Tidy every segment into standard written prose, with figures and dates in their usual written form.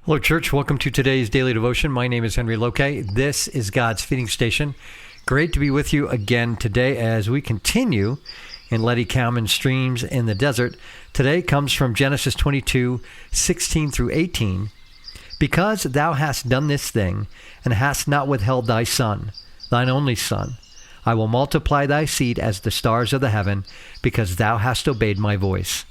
Hello, church. Welcome to today's daily devotion. My name is Henry Loke. This is God's Feeding Station. Great to be with you again today as we continue in Letty Kalman's Streams in the Desert. Today comes from Genesis 22, 16 through 18. Because thou hast done this thing, and hast not withheld thy son, thine only son, I will multiply thy seed as the stars of the heaven, because thou hast obeyed my voice.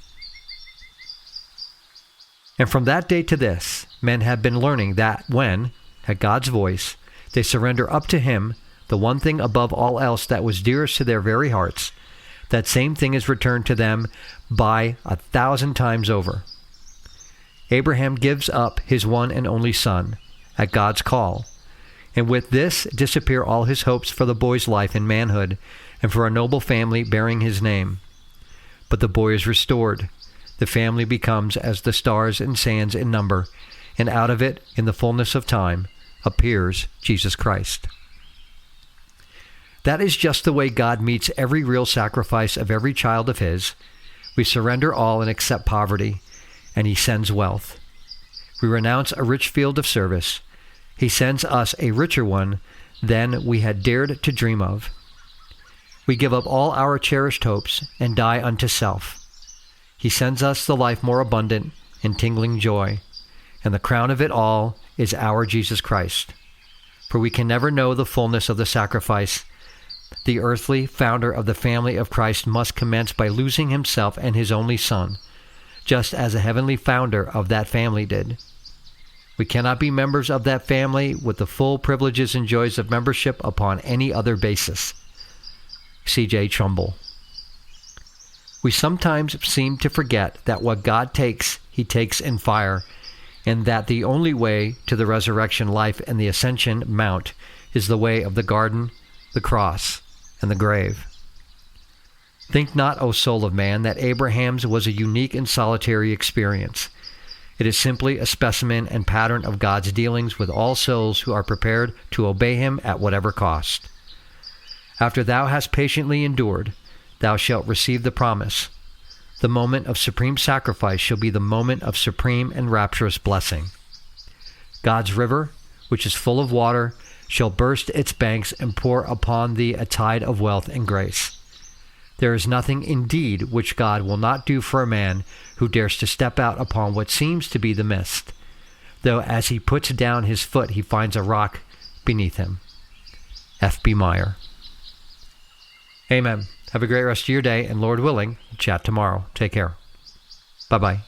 And from that day to this, men have been learning that when, at God's voice, they surrender up to Him the one thing above all else that was dearest to their very hearts, that same thing is returned to them by 1,000 times over. Abraham gives up his one and only son at God's call, and with this disappear all his hopes for the boy's life and manhood and for a noble family bearing his name. But the boy is restored. The family becomes as the stars and sands in number, and out of it, in the fullness of time, appears Jesus Christ. That is just the way God meets every real sacrifice of every child of His. We surrender all and accept poverty, and He sends wealth. We renounce a rich field of service. He sends us a richer one than we had dared to dream of. We give up all our cherished hopes and die unto self. He sends us the life more abundant and tingling joy, and the crown of it all is our Jesus Christ. For we can never know the fullness of the sacrifice. The earthly founder of the family of Christ must commence by losing himself and his only Son, just as a heavenly founder of that family did. We cannot be members of that family with the full privileges and joys of membership upon any other basis. C.J. Trumbull. We sometimes seem to forget that what God takes, He takes in fire, and that the only way to the resurrection life and the ascension mount is the way of the garden, the cross, and the grave. Think not, O soul of man, that Abraham's was a unique and solitary experience. It is simply a specimen and pattern of God's dealings with all souls who are prepared to obey Him at whatever cost. After thou hast patiently endured, thou shalt receive the promise. The moment of supreme sacrifice shall be the moment of supreme and rapturous blessing. God's river, which is full of water, shall burst its banks and pour upon thee a tide of wealth and grace. There is nothing indeed which God will not do for a man who dares to step out upon what seems to be the mist, though as he puts down his foot he finds a rock beneath him. F.B. Meyer. Amen. Have a great rest of your day, and Lord willing, we'll chat tomorrow. Take care. Bye-bye.